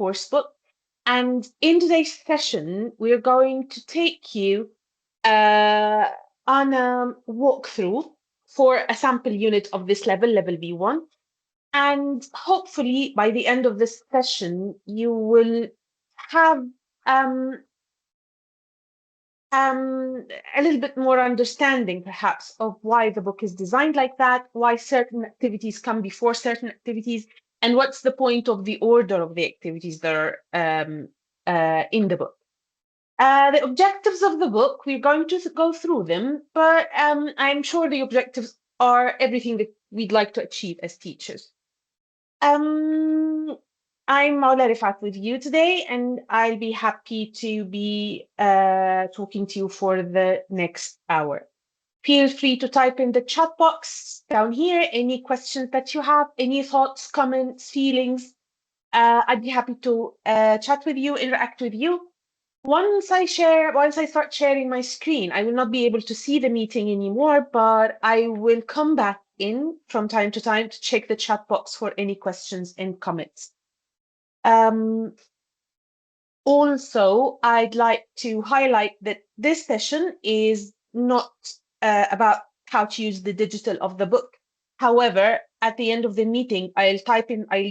course book. And in today's session, we're going to take you on a walkthrough for a sample unit of this level, level B1. And hopefully by the end of this session, you will have um, a little bit more understanding, perhaps, of why the book is designed like that, why certain activities come before certain activities, and what's the point of the order of the activities that are in the book. The objectives of the book, we're going to go through them, but I'm sure the objectives are everything that we'd like to achieve as teachers. I'm Ola Refaat with you today, and I'll be happy to be talking to you for the next hour. Feel free to type in the chat box down here any questions that you have, any thoughts, comments, feelings. I'd be happy to chat with you, interact with you. Once I start sharing my screen, I will not be able to see the meeting anymore, but I will come back in from time to time to check the chat box for any questions and comments. Also, I'd like to highlight that this session is not about how to use the digital of the book. However, at the end of the meeting, I'll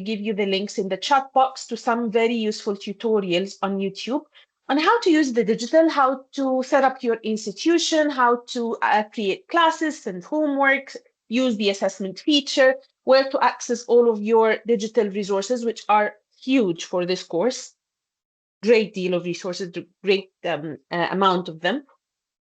give you the links in the chat box to some very useful tutorials on YouTube on how to use the digital, how to set up your institution, how to create classes and homework, use the assessment feature, where to access all of your digital resources, which are huge for this course. Great deal of resources, great amount of them.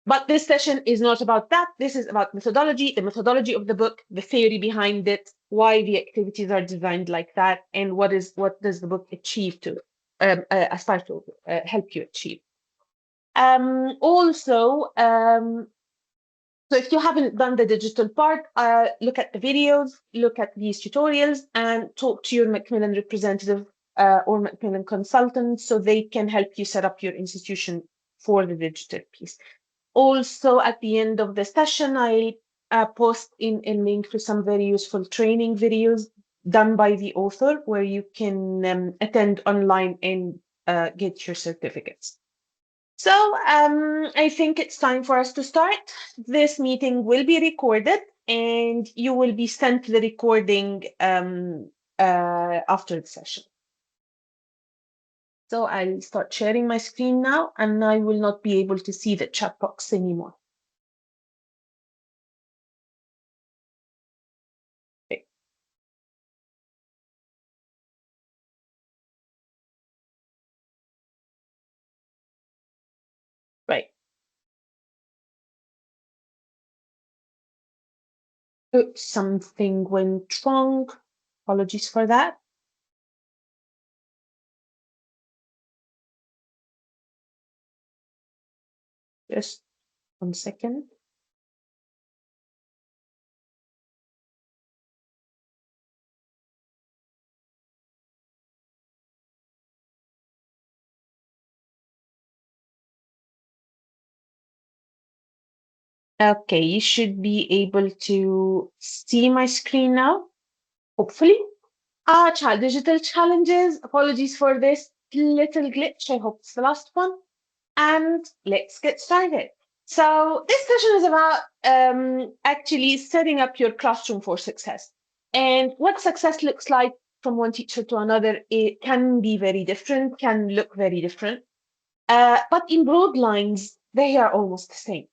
But this session is not about that. This is about methodology, the methodology of the book, the theory behind it, why the activities are designed like that, and what does the book achieve to aspire to help you achieve. So if you haven't done the digital part, look at the videos, look at these tutorials, and talk to your Macmillan representative or Macmillan consultant so they can help you set up your institution for the digital piece. Also, at the end of the session, I post in a link to some very useful training videos done by the author where you can attend online and get your certificates. So I think it's time for us to start. This meeting will be recorded and you will be sent the recording after the session. So I'll start sharing my screen now and I will not be able to see the chat box anymore. Okay. Right. Oops, something went wrong. Apologies for that. Just 1 second. Okay, you should be able to see my screen now, hopefully. Child digital challenges. Apologies for this little glitch. I hope it's the last one. And let's get started. So this session is about actually setting up your classroom for success. And what success looks like from one teacher to another, it can be very different, can look very different. But in broad lines, they are almost the same.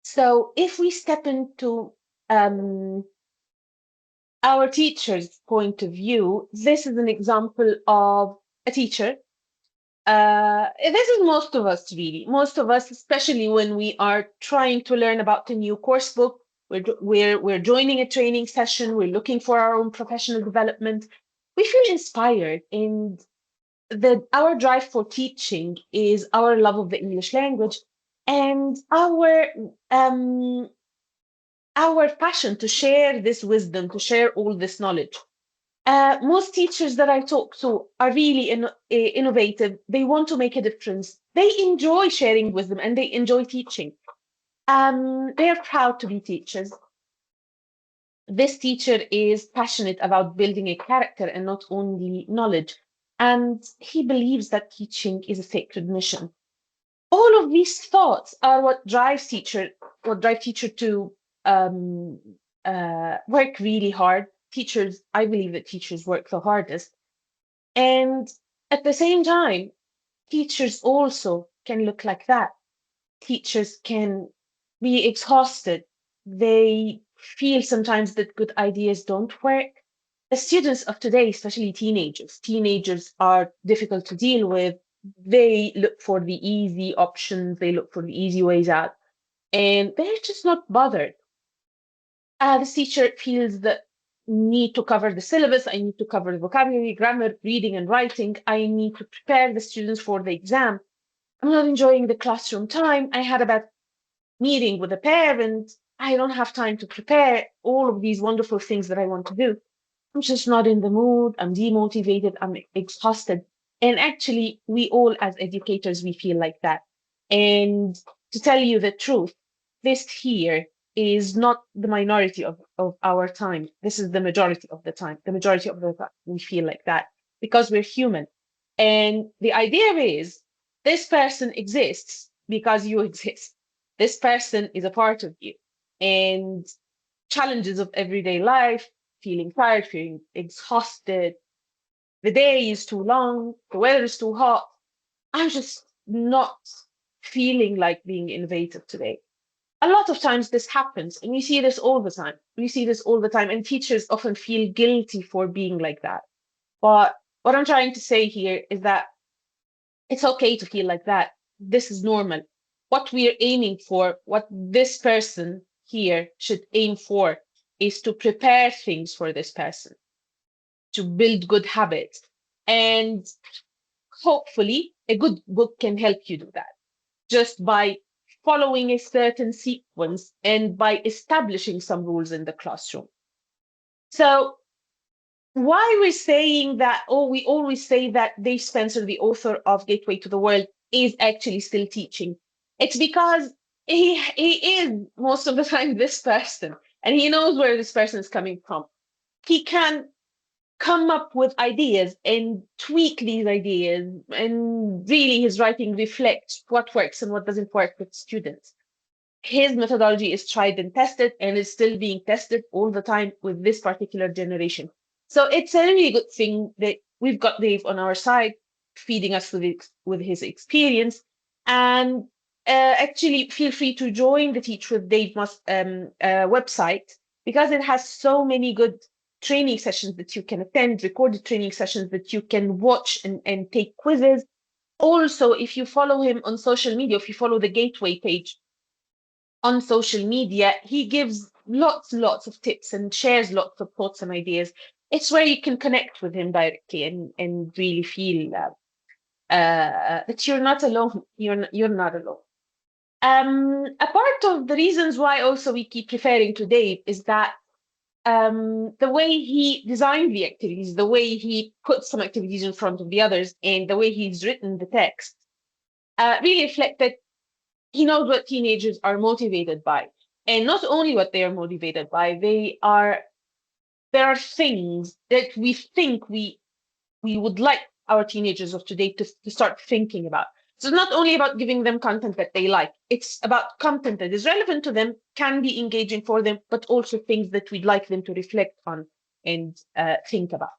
So if we step into our teacher's point of view, this is an example of a teacher. This is most of us, really. Most of us, especially when we are trying to learn about a new course book, we're joining a training session, we're looking for our own professional development. We feel inspired, and our drive for teaching is our love of the English language and our passion to share this wisdom, to share all this knowledge. Most teachers that I talk to are really innovative. They want to make a difference. They enjoy sharing wisdom and they enjoy teaching. They are proud to be teachers. This teacher is passionate about building a character and not only knowledge. and he believes that teaching is a sacred mission. All of these thoughts are what drive teacher to um, work really hard. Teachers, I believe that teachers work the hardest, and at the same time, teachers also can look like that. Teachers can be exhausted. They feel sometimes that good ideas don't work. The students of today, especially teenagers are difficult to deal with. They look for the easy options, they look for the easy ways out, and they're just not bothered. This teacher feels the need to cover the syllabus, I need to cover the vocabulary, grammar, reading, and writing. I need to prepare the students for the exam. I'm not enjoying the classroom time. I had a bad meeting with a parent. I don't have time to prepare all of these wonderful things that I want to do. I'm just not in the mood. I'm demotivated. I'm exhausted. And actually, we all as educators, we feel like that. And to tell you the truth, this here is not the minority of our time. This is the majority of the time. The majority of the time we feel like that because we're human. And the idea is this person exists because you exist. This person is a part of you. And challenges of everyday life, feeling tired, feeling exhausted, the day is too long, the weather is too hot. I'm just not feeling like being innovative today. A lot of times this happens, and we see this all the time. We see this all the time, and teachers often feel guilty for being like that. But what I'm trying to say here is that it's okay to feel like that. This is normal. What we're aiming for, what this person here should aim for, is to prepare things for this person, to build good habits. And hopefully, a good book can help you do that just by following a certain sequence and by establishing some rules in the classroom. So, why we're saying that, oh, we always say that Dave Spencer, the author of Gateway to the World, is actually still teaching. It's because he is most of the time this person, and he knows where this person is coming from. He can come up with ideas and tweak these ideas, and really his writing reflects what works and what doesn't work with students. His methodology is tried and tested and is still being tested all the time with this particular generation. So it's a really good thing that we've got Dave on our side, feeding us with his experience. And actually, feel free to join the Teach with Dave website because it has so many good training sessions that you can attend, recorded training sessions that you can watch and take quizzes. Also, if you follow him on social media, if you follow the Gateway page, on social media, he gives lots of tips and shares lots of thoughts and ideas. It's where you can connect with him directly and really feel that you're not alone. You're not alone. A part of the reasons why also we keep referring to Dave is that the way he designed the activities, the way he puts some activities in front of the others, and the way he's written the text really reflect that he knows what teenagers are motivated by, and not only what they are motivated by. There are things that we think we would like our teenagers of today to start thinking about. So it's not only about giving them content that they like, it's about content that is relevant to them, can be engaging for them, but also things that we'd like them to reflect on and think about.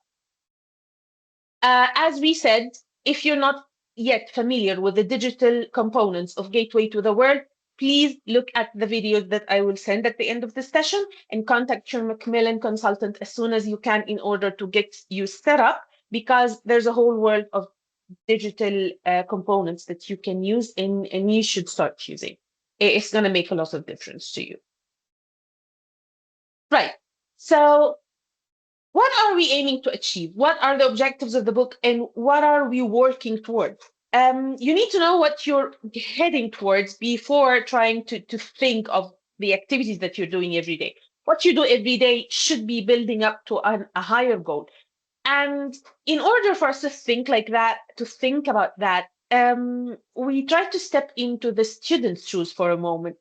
As we said, if you're not yet familiar with the digital components of Gateway to the World, please look at the videos that I will send at the end of the session and contact your Macmillan consultant as soon as you can in order to get you set up, because there's a whole world of digital components that you can use and you should start using. It's going to make a lot of difference to you. Right. So what are we aiming to achieve? What are the objectives of the book and what are we working towards? You need to know what you're heading towards before trying to think of the activities that you're doing every day. What you do every day should be building up to a higher goal. And in order for us to think like that, to think about that, we try to step into the student's shoes for a moment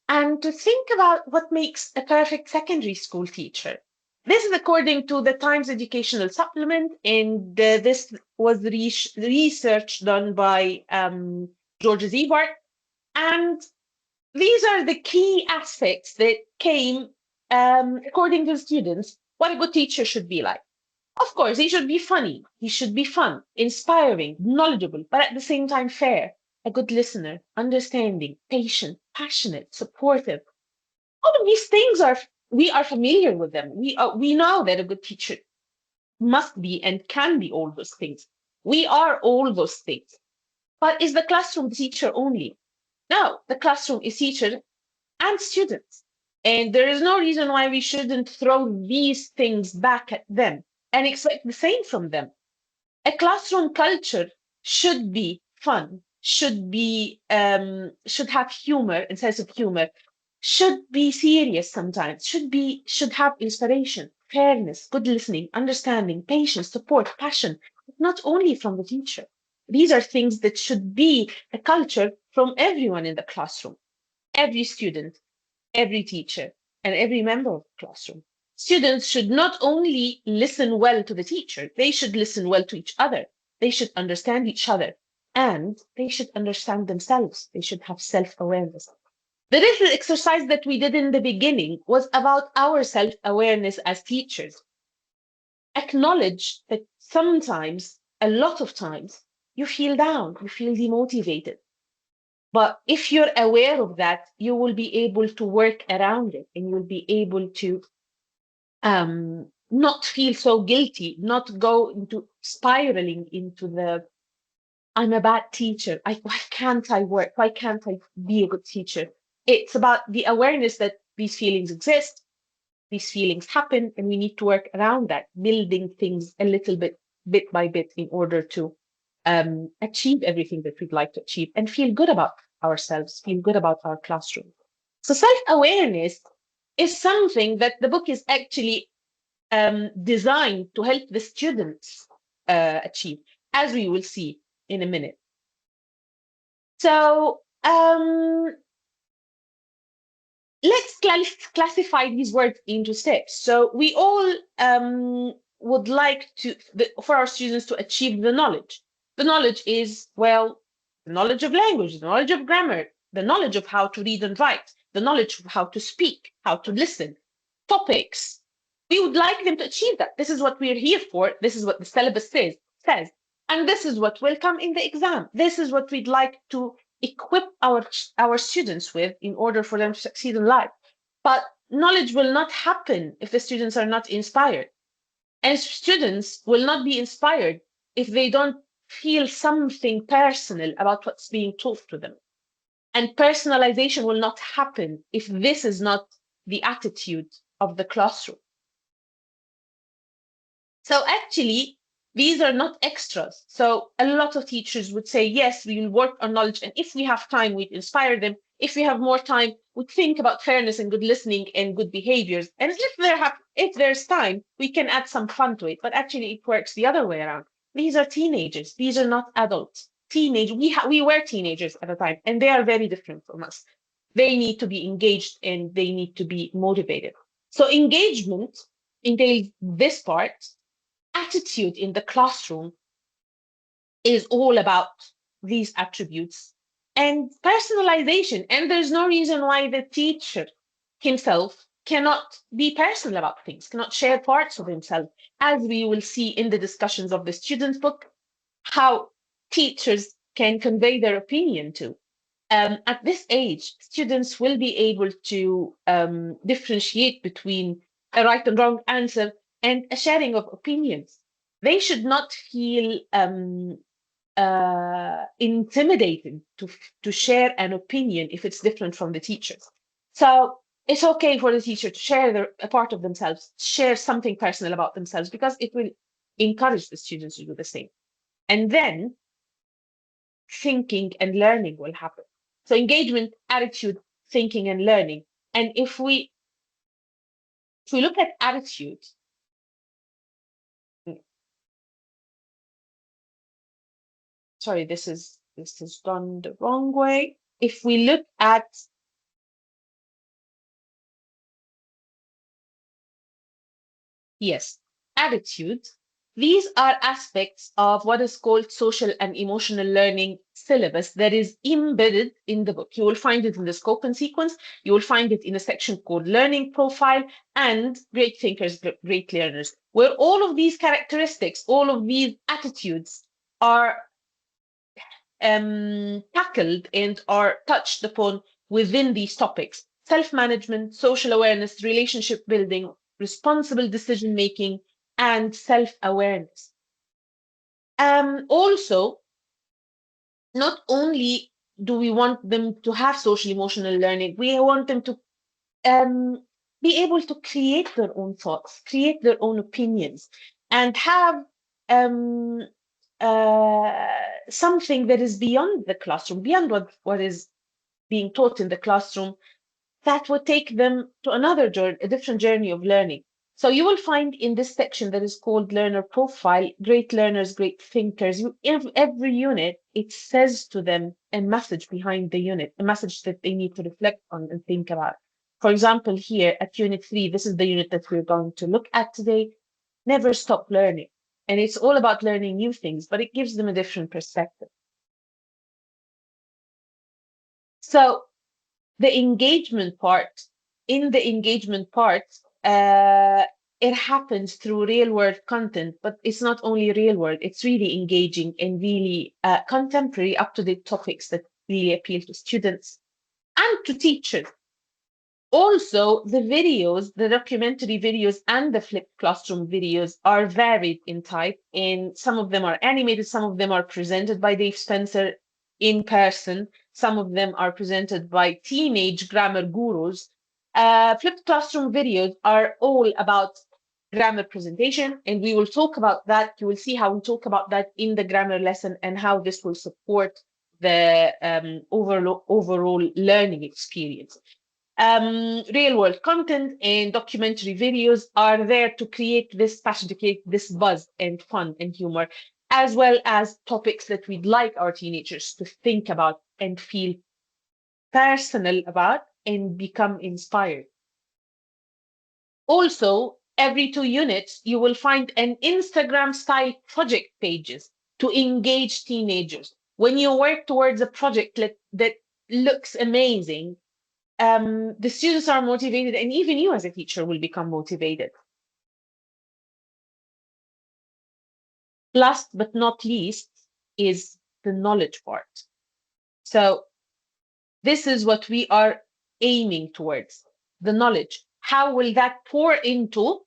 and to think about what makes a perfect secondary school teacher. This is according to the Times Educational Supplement, and this was research done by George Ebert. And these are the key aspects that came, according to students, what a good teacher should be like. Of course, he should be funny, he should be fun, inspiring, knowledgeable, but at the same time fair, a good listener, understanding, patient, passionate, supportive. All of these things are we are familiar with them. We know that a good teacher must be and can be all those things. We are all those things. But is the classroom the teacher only? No, the classroom is teacher and students. And there is no reason why we shouldn't throw these things back at them and expect the same from them. A classroom culture should be fun, should have humor and sense of humor, should be serious sometimes, should have inspiration, fairness, good listening, understanding, patience, support, passion, not only from the teacher. These are things that should be a culture from everyone in the classroom, every student, every teacher, and every member of the classroom. Students should not only listen well to the teacher, they should listen well to each other. They should understand each other and they should understand themselves. They should have self awareness. The little exercise that we did in the beginning was about our self awareness as teachers. Acknowledge that sometimes, a lot of times, you feel down, you feel demotivated. But if you're aware of that, you will be able to work around it and you'll be able to not feel so guilty, not go into spiraling into the I'm a bad teacher. Why can't I work? Why can't I be a good teacher? It's about the awareness that these feelings exist, these feelings happen, and we need to work around that, building things a little bit by bit, in order to achieve everything that we'd like to achieve and feel good about ourselves, feel good about our classroom. So self-awareness is something that the book is actually designed to help the students achieve, as we will see in a minute. So let's classify these words into steps. So we all would like for our students to achieve the knowledge. The knowledge is, well, the knowledge of language, the knowledge of grammar, the knowledge of how to read and write, the knowledge of how to speak, how to listen, topics. We would like them to achieve that. This is what we're here for. This is what the syllabus says. And this is what will come in the exam. This is what we'd like to equip our students with in order for them to succeed in life. But knowledge will not happen if the students are not inspired. And students will not be inspired if they don't feel something personal about what's being taught to them. And personalization will not happen if this is not the attitude of the classroom. So actually, these are not extras. So a lot of teachers would say, yes, we will work on knowledge. And if we have time, we'd inspire them. If we have more time, we'd think about fairness and good listening and good behaviors. And if there's time, we can add some fun to it. But actually, it works the other way around. These are teenagers. These are not adults. We were teenagers at the time, and they are very different from us. They need to be engaged and they need to be motivated. So engagement entails this part. Attitude in the classroom is all about these attributes and personalization. And there's no reason why the teacher himself cannot be personal about things, cannot share parts of himself, as we will see in the discussions of the student's book, how teachers can convey their opinion to. At this age, students will be able to differentiate between a right and wrong answer and a sharing of opinions. They should not feel intimidated to share an opinion if it's different from the teacher's. So it's okay for the teacher to share a part of themselves, share something personal about themselves, because it will encourage the students to do the same. And then thinking and learning will happen. So engagement, attitude, thinking, and learning. And if we look at attitude, sorry, this is done the wrong way. If we look at Yes, attitude. These are aspects of what is called social and emotional learning syllabus that is embedded in the book. You will find it in the scope and sequence. You will find it in a section called learning profile and great thinkers, great learners, where all of these characteristics, all of these attitudes are tackled and are touched upon within these topics: self-management, social awareness, relationship building, responsible decision making, and self-awareness. Also, not only do we want them to have social emotional learning, we want them to um, be able to create their own thoughts, create their own opinions, and have um, uh, something that is beyond the classroom, beyond what is being taught in the classroom, that would take them to another journey, a different journey of learning. So you will find in this section that is called learner profile, great learners, great thinkers. Every unit, it says to them a message behind the unit, a message that they need to reflect on and think about. For example, here at Unit 3, this is the unit that we're going to look at today. Never stop learning. And it's all about learning new things, but it gives them a different perspective. So the engagement part, in the engagement part, it happens through real world content, but it's not only real world, it's really engaging and really contemporary, up to date topics that really appeal to students and to teachers. Also, the videos, the documentary videos and the flipped classroom videos are varied in type, and some of them are animated, some of them are presented by Dave Spencer in person, some of them are presented by teenage grammar gurus. Flipped classroom videos are all about grammar presentation, and we will talk about that. You will see how we talk about that in the grammar lesson and how this will support the overall learning experience. Real world content and documentary videos are there to create this passion, to create this buzz and fun and humor, as well as topics that we'd like our teenagers to think about and feel personal about and become inspired. Also, every 2 units, you will find an Instagram style project pages to engage teenagers. When you work towards a project that looks amazing, the students are motivated, and even you as a teacher will become motivated. Last but not least is the knowledge part. So this is what we are aiming towards, the knowledge. How will that pour into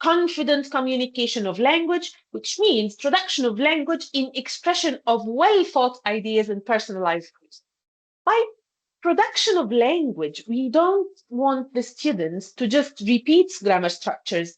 confident communication of language, which means production of language in expression of well thought ideas and personalized views? By production of language, we don't want the students to just repeat grammar structures,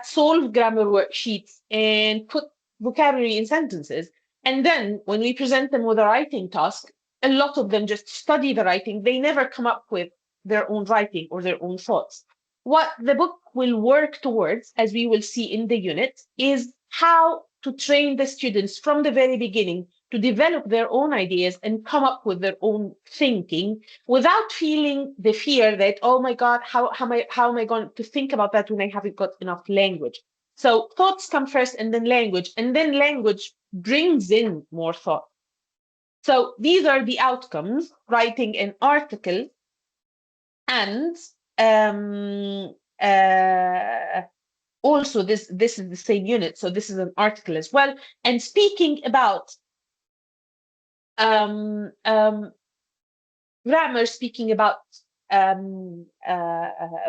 solve grammar worksheets, and put vocabulary in sentences. And then when we present them with a writing task, a lot of them just study the writing. They never come up with their own writing or their own thoughts. What the book will work towards, as we will see in the unit, is how to train the students from the very beginning to develop their own ideas and come up with their own thinking without feeling the fear that, oh my God, how am I going to think about that when I haven't got enough language? So thoughts come first and then language brings in more thought. So these are the outcomes: writing an article and um, uh, also this is the same unit, so this is an article as well, and speaking about um, grammar, speaking about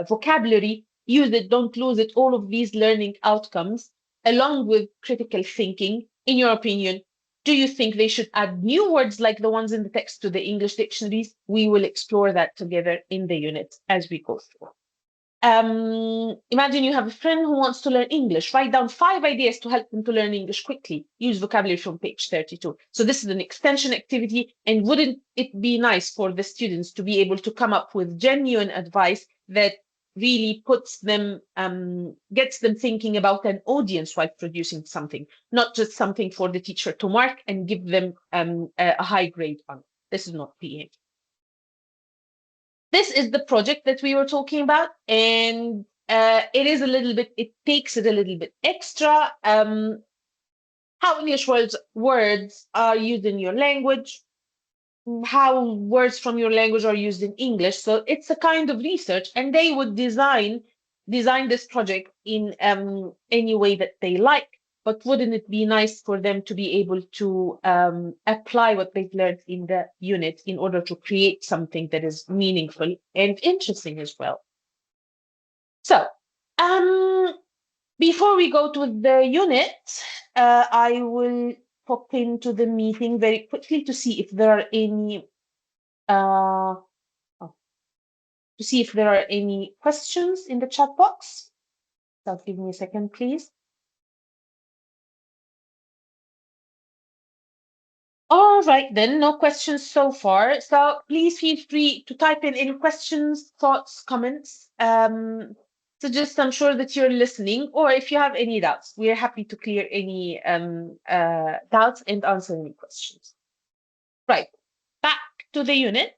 vocabulary, use it, don't lose it, all of these learning outcomes, along with critical thinking. In your opinion, do you think they should add new words like the ones in the text to the English dictionaries? We will explore that together in the unit as we go through. Imagine you have a friend who wants to learn English. Write down 5 ideas to help them to learn English quickly. Use vocabulary from page 32. So this is an extension activity, and wouldn't it be nice for the students to be able to come up with genuine advice that really puts them, gets them thinking about an audience while producing something, not just something for the teacher to mark and give them a high grade on. This is not PA. This is the project that we were talking about, and it is a little bit, it takes it a little bit extra. How English words are used in your language, how words from your language are used in English. So it's a kind of research, and they would design this project in any way that they like. But wouldn't it be nice for them to be able to apply what they've learned in the unit in order to create something that is meaningful and interesting as well? So, um, before we go to the unit, I will pop into the meeting very quickly to see if there are any uh, oh, to see if there are any questions in the chat box. So give me a second, please. All right, then, no questions so far. So please feel free to type in any questions, thoughts, comments. So just I'm sure that you're listening, or if you have any doubts, we are happy to clear any doubts and answer any questions. Right, back to the unit.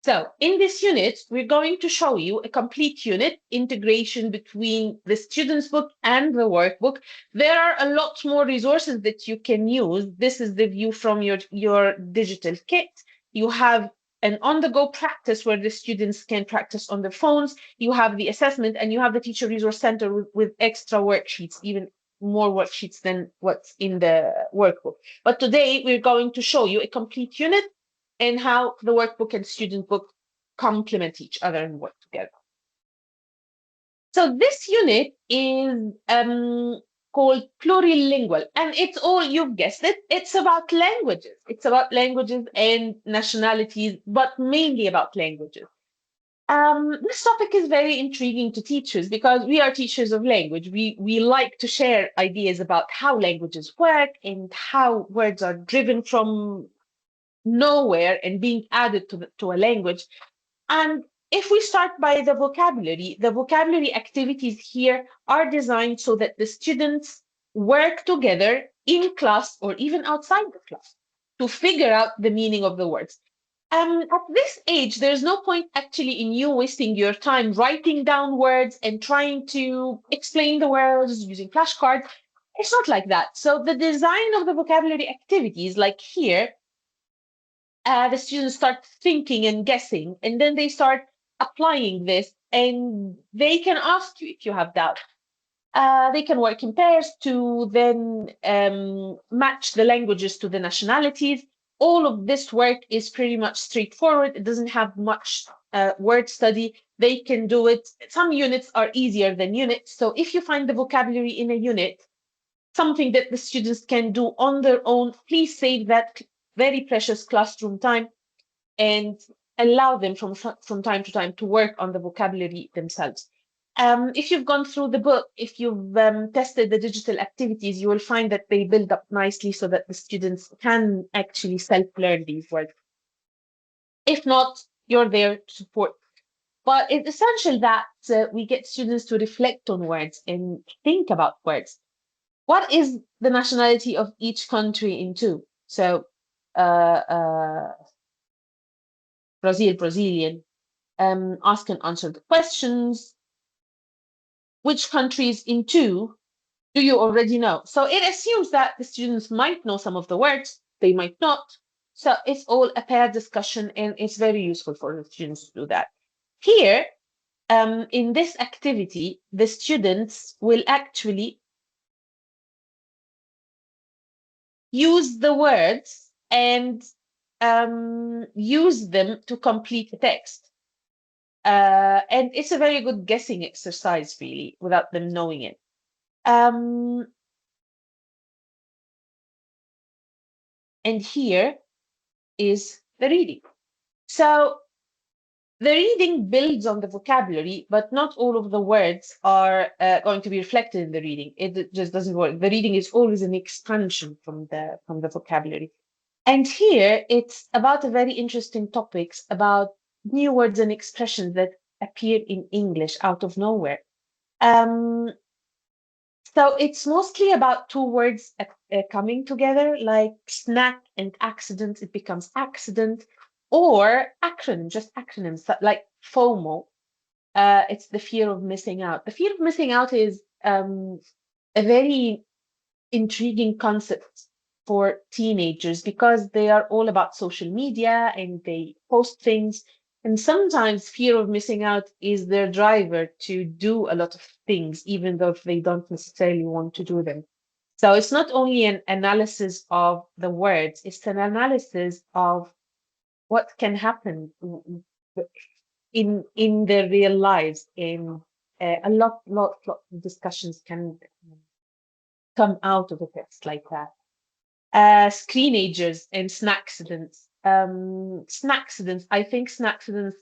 So in this unit, we're going to show you a complete unit integration between the student's book and the workbook. There are a lot more resources that you can use. This is the view from your digital kit. You have an on-the-go practice where the students can practice on their phones. You have the assessment, and you have the teacher resource center with extra worksheets, even more worksheets than what's in the workbook. But today we're going to show you a complete unit and how the workbook and student book complement each other and work together. So this unit is called plurilingual, and it's all, you've guessed it, it's about languages. It's about languages and nationalities, but mainly about languages. This topic is very intriguing to teachers because we are teachers of language. We like to share ideas about how languages work and how words are driven from nowhere and being added to a language. And if we start by the vocabulary activities here are designed so that the students work together in class or even outside the class to figure out the meaning of the words. At this age, there's no point actually in you wasting your time writing down words and trying to explain the words using flashcards. It's not like that. So the design of the vocabulary activities, like here, the students start thinking and guessing, and then they start applying this, and they can ask you if you have doubt. They can work in pairs to then match the languages to the nationalities. All of this work is pretty much straightforward. It doesn't have much word study. They can do it. Some units are easier than units. So if you find the vocabulary in a unit, something that the students can do on their own, please save that very precious classroom time and allow them from time to time to work on the vocabulary themselves. If you've gone through the book, if you've tested the digital activities, you will find that they build up nicely so that the students can actually self-learn these words. If not, you're there to support. But it's essential that we get students to reflect on words and think about words. What is the nationality of each country in two? So Brazilian. Ask and answer the questions. Which countries in two do you already know? So it assumes that the students might know some of the words, they might not. So it's all a pair discussion, and it's very useful for the students to do that. Here, in this activity, the students will actually use the words and use them to complete the text. And it's a very good guessing exercise, really, without them knowing it. And here is the reading. So the reading builds on the vocabulary, but not all of the words are going to be reflected in the reading. It just doesn't work. The reading is always an expansion from the vocabulary. And here it's about a very interesting topics about new words and expressions that appear in English out of nowhere. So it's mostly about two words coming together, like snack and accident. It becomes accident. or acronym, just acronyms like FOMO. It's the fear of missing out. The fear of missing out is a very intriguing concept for teenagers because they are all about social media and they post things. And sometimes fear of missing out is their driver to do a lot of things, even though they don't necessarily want to do them. So it's not only an analysis of the words, it's an analysis of what can happen in their real lives. In lot of discussions can come out of a text like that. Screenagers and snack accidents. Snack accidents. I think snack accidents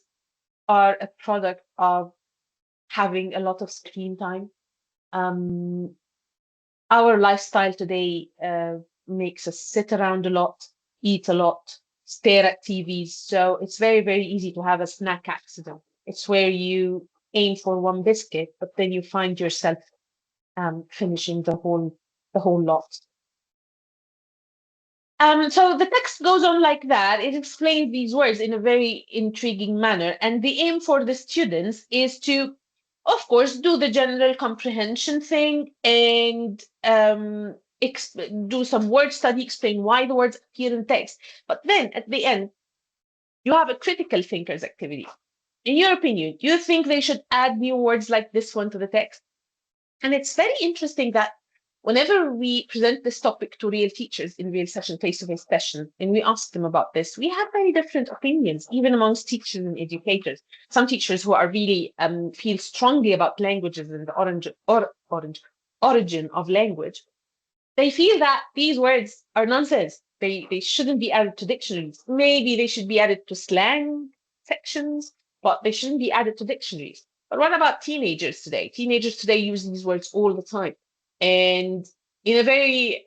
are a product of having a lot of screen time. Um, our lifestyle today makes us sit around a lot, eat a lot, stare at TVs. So it's very, very easy to have a snack accident. It's where you aim for one biscuit, but then you find yourself finishing the whole lot. So the text goes on like that. It explains these words in a very intriguing manner. And the aim for the students is to, of course, do the general comprehension thing and do some word study, explain why the words appear in text. But then at the end, you have a critical thinkers activity. In your opinion, do you think they should add new words like this one to the text? And it's very interesting that whenever we present this topic to real teachers in real session, face-to-face session, and we ask them about this, we have very different opinions, even amongst teachers and educators. Some teachers who are really feel strongly about languages and the origin of language, they feel that these words are nonsense. They shouldn't be added to dictionaries. Maybe they should be added to slang sections, but they shouldn't be added to dictionaries. But what about teenagers today? Teenagers today use these words all the time. And in a very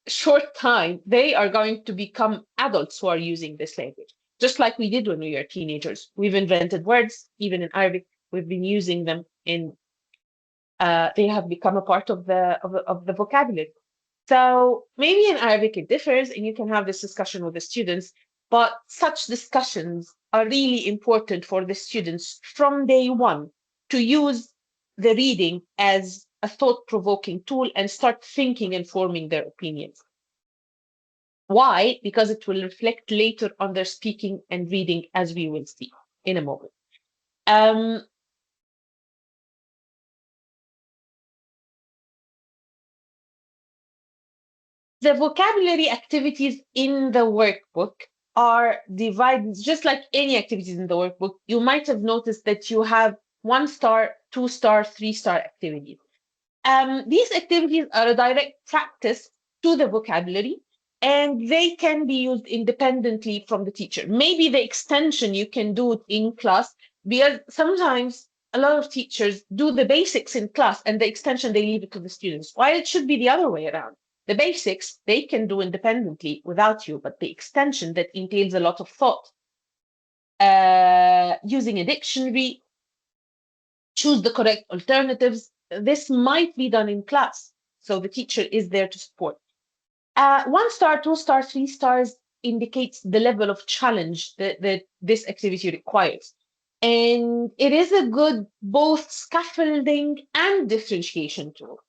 short time, they are going to become adults who are using this language, just like we did when we were teenagers. We've invented words, even in Arabic, we've been using them in they have become a part of the vocabulary. So maybe in Arabic it differs, and you can have this discussion with the students. But such discussions are really important for the students from day one to use the reading as a thought-provoking tool and start thinking and forming their opinions. Why? Because it will reflect later on their speaking and reading, as we will see in a moment. Um, The vocabulary activities in the workbook are divided, just like any activities in the workbook. You might have noticed that you have 1-star, 2-star, 3-star activities. These activities are a direct practice to the vocabulary, and they can be used independently from the teacher. Maybe the extension you can do it in class, because sometimes a lot of teachers do the basics in class and the extension they leave it to the students. While it should be the other way around. The basics they can do independently without you, but the extension that entails a lot of thought, using a dictionary, choose the correct alternatives. This might be done in class, so the teacher is there to support. 1-star, 2-star, 3 stars indicates the level of challenge that this activity requires. And it is a good both scaffolding and differentiation tool.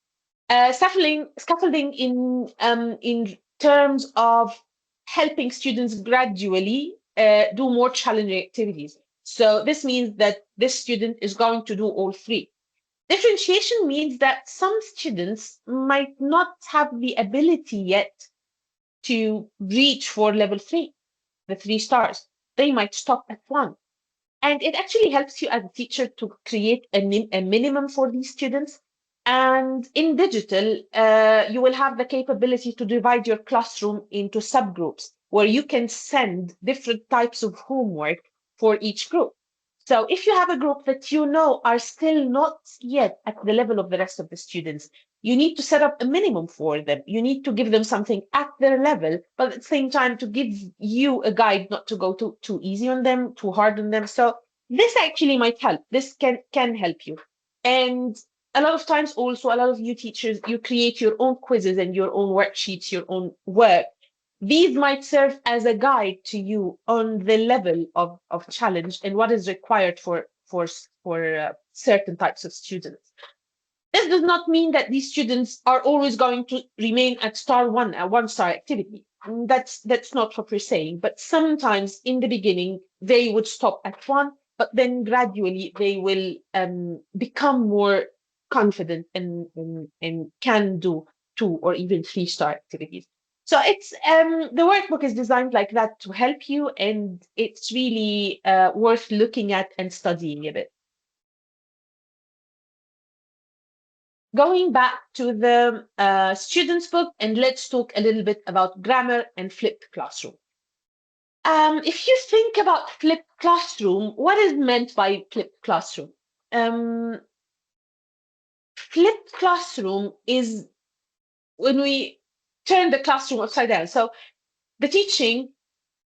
Scaffolding in terms of helping students gradually do more challenging activities. So this means that this student is going to do all three. Differentiation means that some students might not have the ability yet to reach for level 3, the 3 stars. They might stop at 1. And it actually helps you as a teacher to create a minimum for these students. And in digital, you will have the capability to divide your classroom into subgroups where you can send different types of homework for each group. So if you have a group that you know are still not yet at the level of the rest of the students, you need to set up a minimum for them. You need to give them something at their level, but at the same time to give you a guide not to go too easy on them, too hard on them. So this actually might help. This can help you. And a lot of times also, a lot of you teachers, you create your own quizzes and your own worksheets, your own work These might serve as a guide to you on the level of challenge and what is required for certain types of students. This does not mean that these students are always going to remain at star one, a one-star activity. That's not what we're saying. But sometimes in the beginning, they would stop at one, but then gradually they will become more confident and can do two or even three-star activities. So it's the workbook is designed like that to help you, and it's really worth looking at and studying a bit. Going back to the student's book, and let's talk a little bit about grammar and flipped classroom. If you think about flipped classroom, what is meant by flipped classroom? Um, Flipped classroom is when we turn the classroom upside down. So the teaching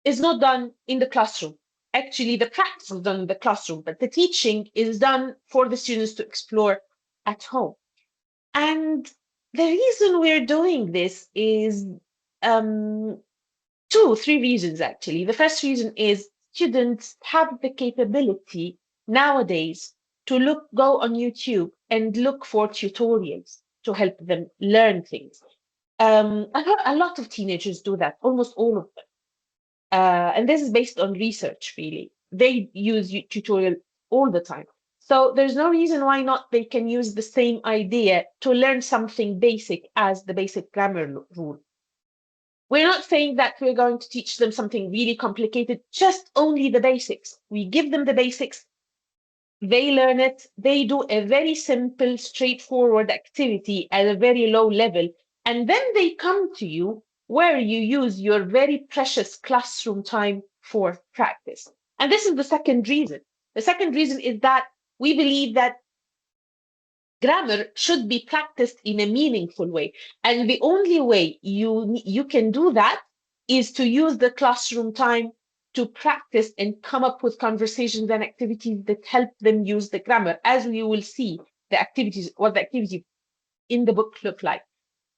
is not done in the classroom. Actually, the practice is done in the classroom, but the teaching is done for the students to explore at home. And the reason we're doing this is three reasons actually. The first reason is students have the capability nowadays to go on YouTube and look for tutorials to help them learn things. A lot of teenagers do that, almost all of them. And this is based on research, really. They use tutorial all the time. So there's no reason why not they can use the same idea to learn something basic as the basic grammar rule. We're not saying that we're going to teach them something really complicated, just only the basics. We give them the basics, they learn it, they do a very simple, straightforward activity at a very low level, and then they come to you where you use your very precious classroom time for practice. And this is the second reason. The second reason is that we believe that grammar should be practiced in a meaningful way. And the only way you can do that is to use the classroom time to practice and come up with conversations and activities that help them use the grammar, as we will see what the activity in the book look like.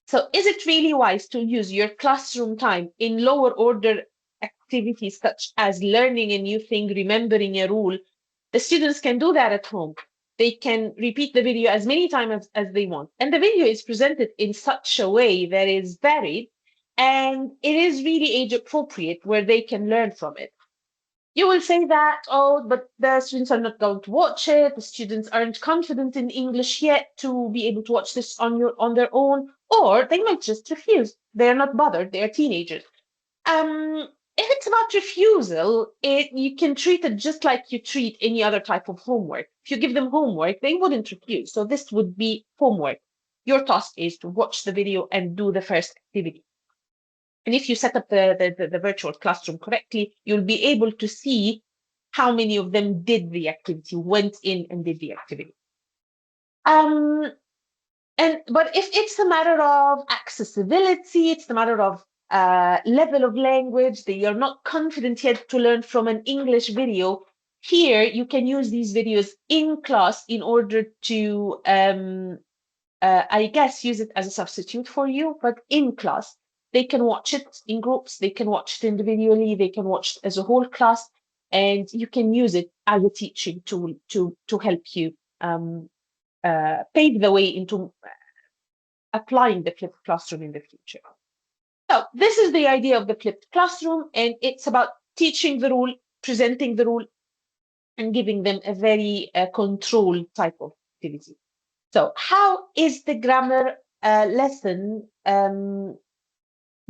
So is it really wise to use your classroom time in lower order activities such as learning a new thing, remembering a rule? The students can do that at home. They can repeat the video as many times as they want. And the video is presented in such a way that is varied, and it is really age appropriate where they can learn from it. You will say that, oh, but the students are not going to watch it. The students aren't confident in English yet to be able to watch this on their own, or they might just refuse. They're not bothered. They're teenagers. If it's about refusal, you can treat it just like you treat any other type of homework. If you give them homework, they wouldn't refuse. So this would be homework. Your task is to watch the video and do the first activity. And if you set up the virtual classroom correctly, you'll be able to see how many of them did the activity, went in and did the activity. But if it's a matter of accessibility, it's a matter of level of language, they are not confident yet to learn from an English video, here you can use these videos in class in order to, I guess, use it as a substitute for you, but in class. They can watch it in groups, they can watch it individually, they can watch it as a whole class, and you can use it as a teaching tool to help you pave the way into applying the flipped classroom in the future. So this is the idea of the flipped classroom, and it's about teaching the rule, presenting the rule, and giving them a very controlled type of activity. So how is the grammar lesson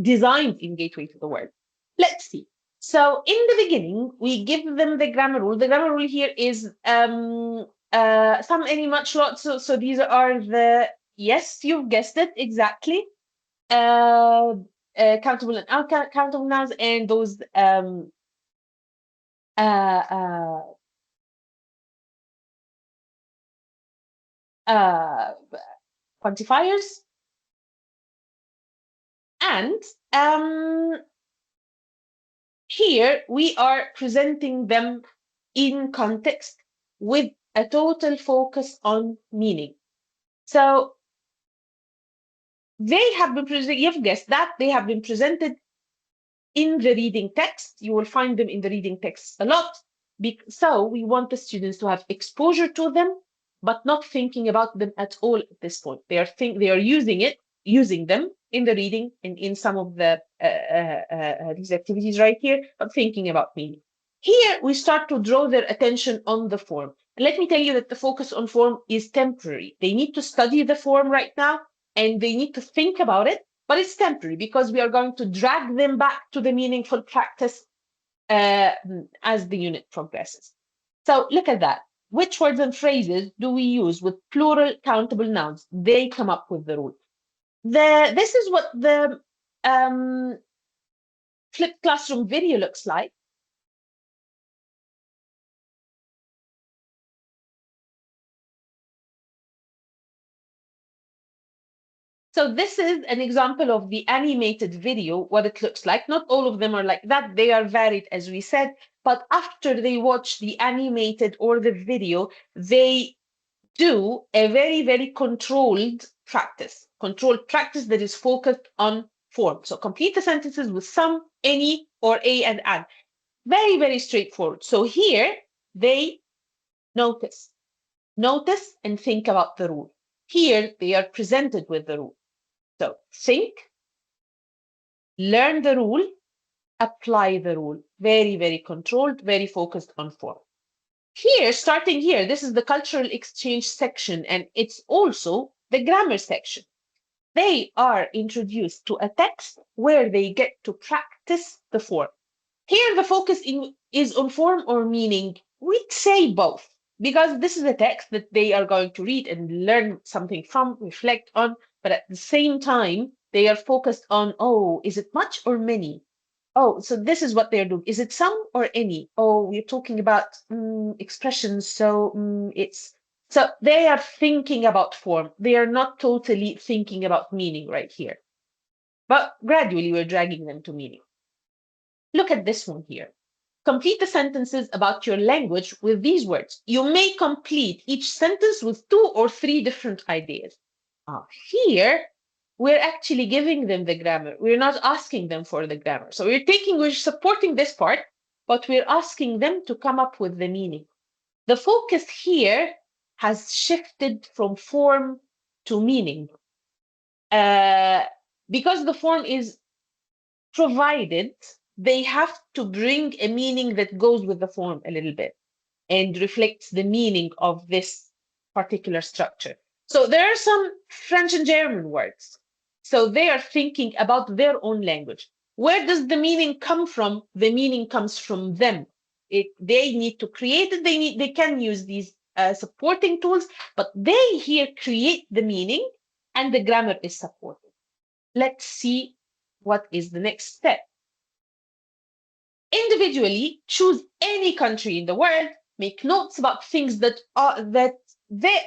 designed in Gateway to the World? Let's see. So in the beginning, we give them the grammar rule. The grammar rule here is some, any, much, lot. So these are the, yes, you've guessed it, exactly. Countable and uncountable nouns, and those uh, quantifiers. And here we are presenting them in context with a total focus on meaning. So they have been presented, you've guessed that, they have been presented in the reading text. You will find them in the reading text a lot. So we want the students to have exposure to them, but not thinking about them at all at this point. They are using them in the reading and in some of the these activities right here, but thinking about meaning. Here we start to draw their attention on the form. And let me tell you that the focus on form is temporary. They need to study the form right now and they need to think about it, but it's temporary because we are going to drag them back to the meaningful practice as the unit progresses. So look at that. Which words and phrases do we use with plural countable nouns? They come up with the rule. This is what the flipped classroom video looks like. So this is an example of the animated video, what it looks like. Not all of them are like that. They are varied, as we said. But after they watch the animated or the video, they do a very, very controlled practice that is focused on form. So complete the sentences with some, any, or a and an. Very, very straightforward. So here they notice and think about the rule. Here they are presented with the rule. So think, learn the rule, apply the rule. Very, very controlled, very focused on form. Here, starting here, this is the cultural exchange section, and it's also the grammar section. They are introduced to a text where they get to practice the form. Here, the focus is on form or meaning. We'd say both, because this is a text that they are going to read and learn something from, reflect on, but at the same time, they are focused on, oh, is it much or many? Oh, so this is what they're doing. Is it some or any? Oh, we're talking about expressions, so so they are thinking about form. They are not totally thinking about meaning right here, but gradually we're dragging them to meaning. Look at this one here. Complete the sentences about your language with these words. You may complete each sentence with 2 or 3 different ideas. Here, we're actually giving them the grammar. We're not asking them for the grammar. So we're supporting this part, but we're asking them to come up with the meaning. The focus here has shifted from form to meaning. Because the form is provided, they have to bring a meaning that goes with the form a little bit and reflects the meaning of this particular structure. So there are some French and German words. So they are thinking about their own language. Where does the meaning come from? The meaning comes from them. They need to create it. They can use these supporting tools, but they here create the meaning and the grammar is supported. Let's see what is the next step. Individually, choose any country in the world, make notes about things that there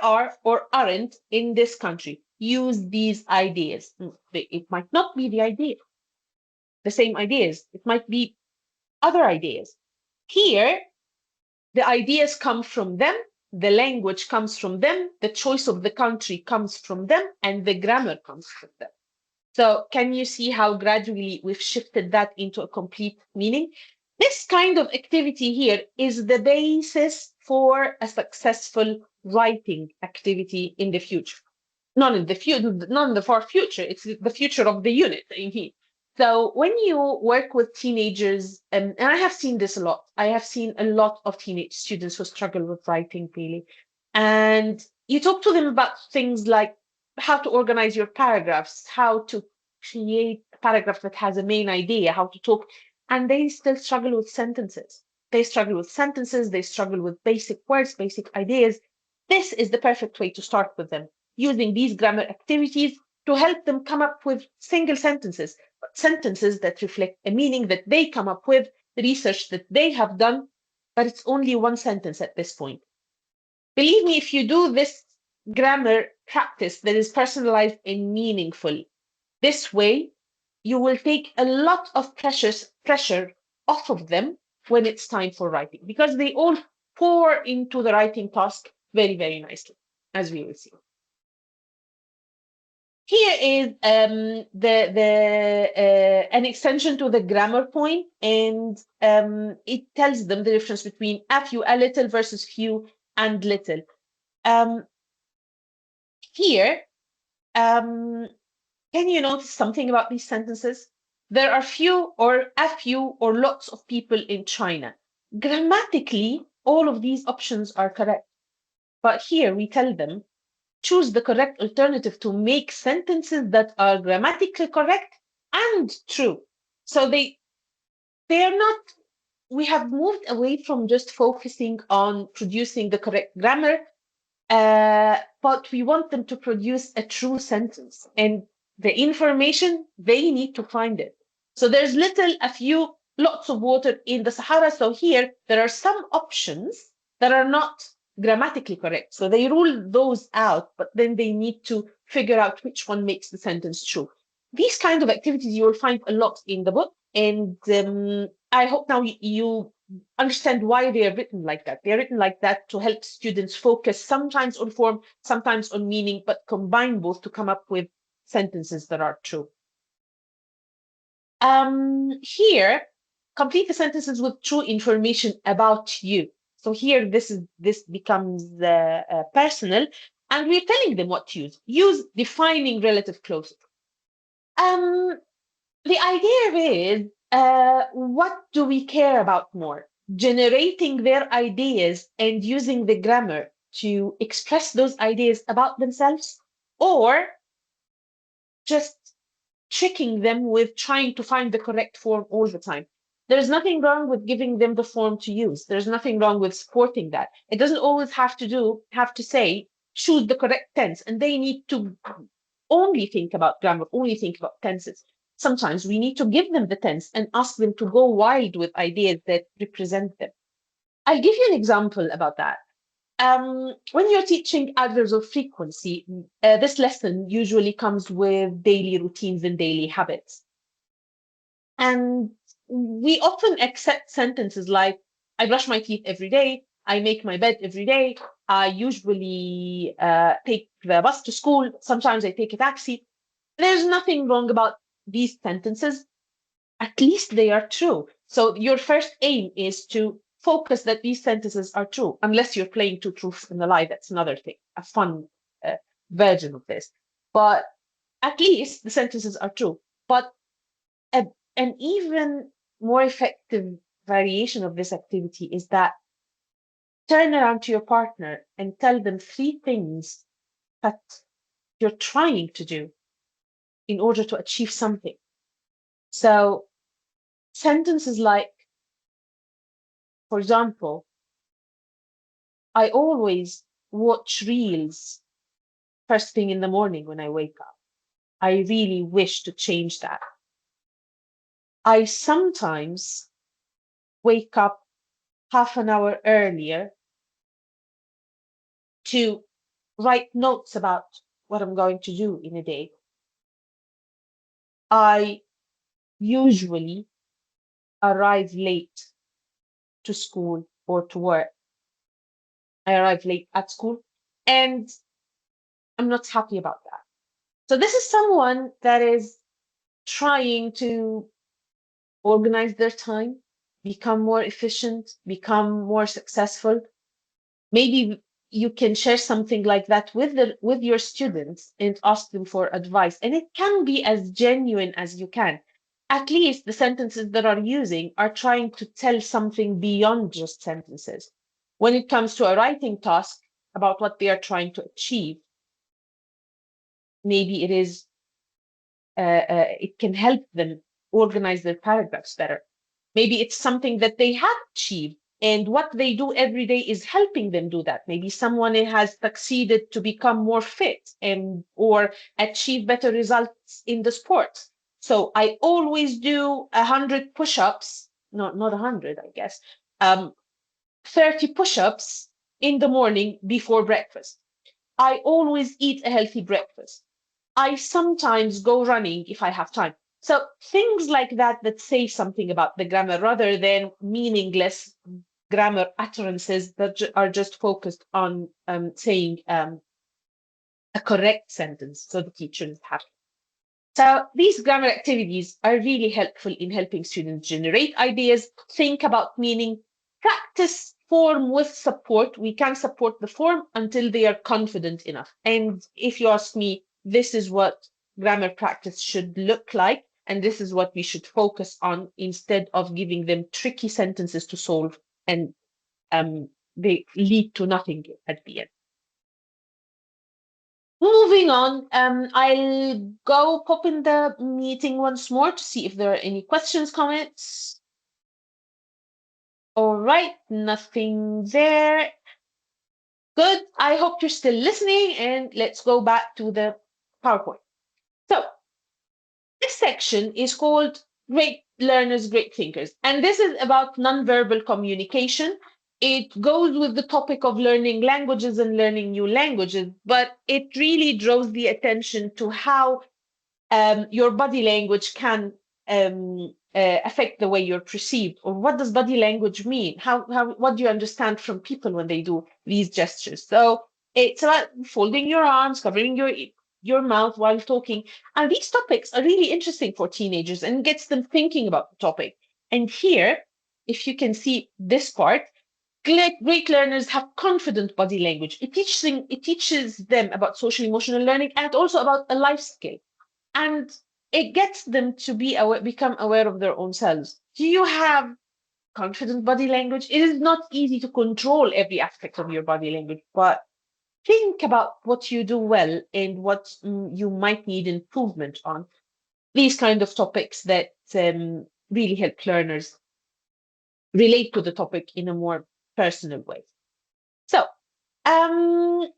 are or aren't in this country. Use these ideas. It might not be the same ideas. It might be other ideas. Here, the ideas come from them, the language comes from them, the choice of the country comes from them, and the grammar comes from them. So can you see how gradually we've shifted that into a complete meaning? This kind of activity here is the basis for a successful writing activity in the future. Not in the far future, it's the future of the unit. So when you work with teenagers, and I have seen this a lot, I have seen a lot of teenage students who struggle with writing, really. And you talk to them about things like how to organize your paragraphs, how to create a paragraph that has a main idea, how to talk, and they still struggle with sentences. They struggle with basic words, basic ideas. This is the perfect way to start with them, using these grammar activities to help them come up with single sentences, but sentences that reflect a meaning that they come up with, the research that they have done, but it's only one sentence at this point. Believe me, if you do this grammar practice that is personalized and meaningful, this way, you will take a lot of pressure off of them when it's time for writing, because they all pour into the writing task very, very nicely, as we will see. Here is an extension to the grammar point, and it tells them the difference between a few, a little versus few and little. Um, Here, um, can you notice something about these sentences? There are few or a few or lots of people in China. Grammatically, all of these options are correct. But here we tell them choose the correct alternative to make sentences that are grammatically correct and true. So they are not, we have moved away from just focusing on producing the correct grammar, but we want them to produce a true sentence. And the information, they need to find it. So there's little, a few, lots of water in the Sahara. So here, there are some options that are not grammatically correct. So they rule those out, but then they need to figure out which one makes the sentence true. These kind of activities you will find a lot in the book. And I hope now you understand why they are written like that. They are written like that to help students focus sometimes on form, sometimes on meaning, but combine both to come up with sentences that are true. Here, complete the sentences with true information about you. So here, this becomes personal, and we're telling them what to use. Use defining relative clauses. Um, the idea is, what do we care about more? Generating their ideas and using the grammar to express those ideas about themselves, or just tricking them with trying to find the correct form all the time. There's nothing wrong with giving them the form to use. There's nothing wrong with supporting that. It doesn't always have to say, choose the correct tense, and they need to only think about grammar, only think about tenses. Sometimes we need to give them the tense and ask them to go wild with ideas that represent them. I'll give you an example about that. When you're teaching adverbs of frequency, this lesson usually comes with daily routines and daily habits. And we often accept sentences like, I brush my teeth every day, I make my bed every day, I usually take the bus to school, sometimes I take a taxi. There's nothing wrong about these sentences. At least they are true. So your first aim is to focus that these sentences are true, unless you're playing two truths and a lie. That's another thing, a fun uh, version of this. But at least the sentences are true. But a, an even more effective variation of this activity is that turn around to your partner and tell them three things that you're trying to do in order to achieve something. So sentences like, for example, I always watch reels first thing in the morning when I wake up. I really wish to change that. I sometimes wake up half an hour earlier to write notes about what I'm going to do in a day. I usually arrive late to school or to work. I arrive late at school, and I'm not happy about that. So this is someone that is trying to organize their time, become more efficient, become more successful. Maybe you can share something like that with your students and ask them for advice. And it can be as genuine as you can. At least the sentences that are using are trying to tell something beyond just sentences. When it comes to a writing task about what they are trying to achieve, maybe it can help them organize their paragraphs better. Maybe it's something that they have achieved, and what they do every day is helping them do that. Maybe someone has succeeded to become more fit and or achieve better results in the sports. So I always do 100 push-ups, not 100, I guess, 30 push-ups in the morning before breakfast. I always eat a healthy breakfast. I sometimes go running if I have time. So things like that that say something about the grammar rather than meaningless grammar utterances that are just focused on saying a correct sentence, so the teacher is happy. So these grammar activities are really helpful in helping students generate ideas, think about meaning, practice form with support. We can support the form until they are confident enough. And if you ask me, this is what grammar practice should look like, and this is what we should focus on instead of giving them tricky sentences to solve, and they lead to nothing at the end. Moving on, I'll go pop in the meeting once more to see if there are any questions, comments. All right, nothing there. Good. I hope you're still listening, and let's go back to the PowerPoint. So this section is called Great Learners, Great Thinkers, and this is about nonverbal communication. It goes with the topic of learning languages and learning new languages, but it really draws the attention to how your body language can affect the way you're perceived. Or what does body language mean? What do you understand from people when they do these gestures? So it's about folding your arms, covering your mouth while talking. And these topics are really interesting for teenagers and gets them thinking about the topic. And here, if you can see this part, great learners have confident body language. It teaches them about social emotional learning and also about a life skill, and it gets them to become aware of their own selves. Do you have confident body language? It is not easy to control every aspect of your body language, but think about what you do well and what you might need improvement on. These kind of topics that really help learners relate to the topic in a more personal way. So, um,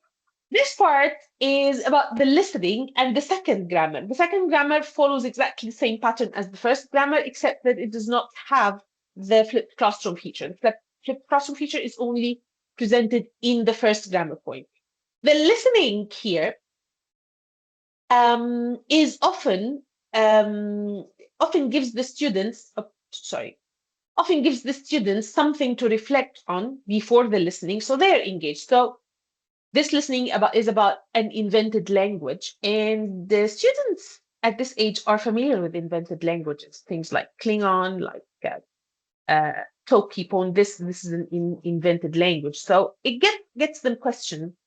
this part is about the listening and the second grammar. The second grammar follows exactly the same pattern as the first grammar, except that it does not have the flipped classroom feature. The flipped classroom feature is only presented in the first grammar point. The listening here is often gives the students, often gives the students something to reflect on before the listening, so they're engaged. So this listening is about an invented language, and the students at this age are familiar with invented languages, things like Klingon, like Tokipon. This is an invented language, so it gets them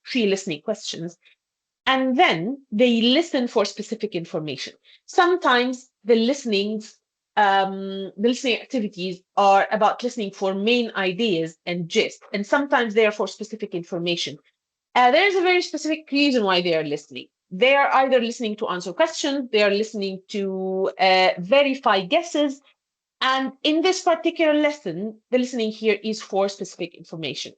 pre-listening questions, and then they listen for specific information. Sometimes the listening activities are about listening for main ideas and gist, and sometimes they are for specific information. There's a very specific reason why they are listening. They are either listening to answer questions, they are listening to verify guesses. And in this particular lesson, the listening here is for specific information.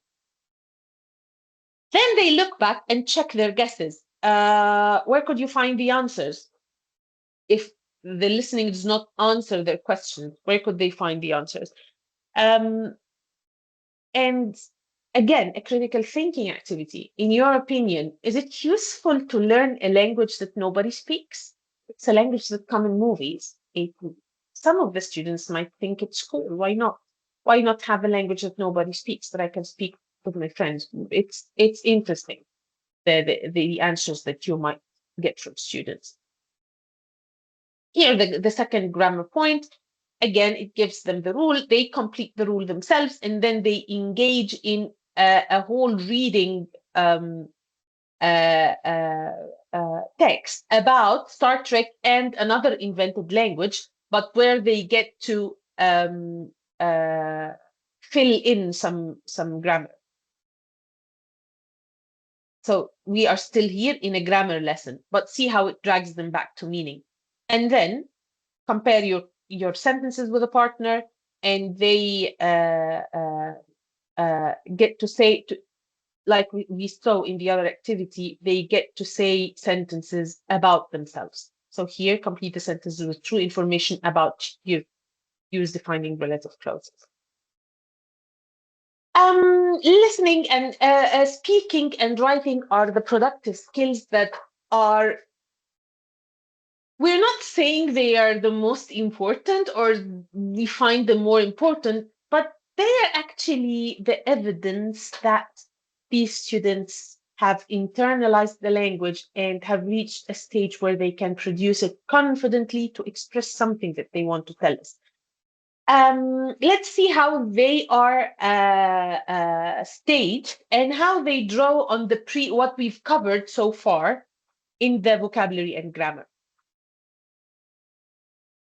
Then they look back and check their guesses. Where could you find the answers? If the listening does not answer their questions, where could they find the answers? And again, a critical thinking activity. In your opinion, is it useful to learn a language that nobody speaks? It's a language that comes in movies. Some of the students might think it's cool. Why not? Why not have a language that nobody speaks that I can speak with my friends? It's interesting, the answers that you might get from students. Here, the second grammar point, again, it gives them the rule. They complete the rule themselves, and then they engage in a whole reading text about Star Trek and another invented language, but where they get to fill in some grammar. So we are still here in a grammar lesson, but see how it drags them back to meaning. And then compare your sentences with a partner, and they get to say, like we saw in the other activity, they get to say sentences about themselves. So here, complete the sentences with true information about you. Use defining relative clauses. Listening and speaking and writing are the productive skills that are, we're not saying they are the most important or we find them more important, but they are actually the evidence that these students have internalized the language and have reached a stage where they can produce it confidently to express something that they want to tell us. Let's see how they are staged and how they draw on what we've covered so far in the vocabulary and grammar.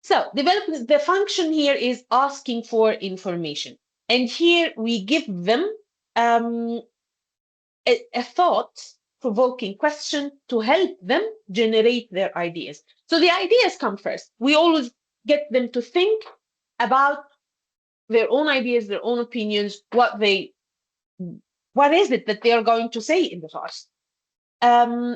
So the function here is asking for information. And here we give them a thought-provoking question to help them generate their ideas. So the ideas come first. We always get them to think about their own ideas, their own opinions, what is it that they are going to say in the task.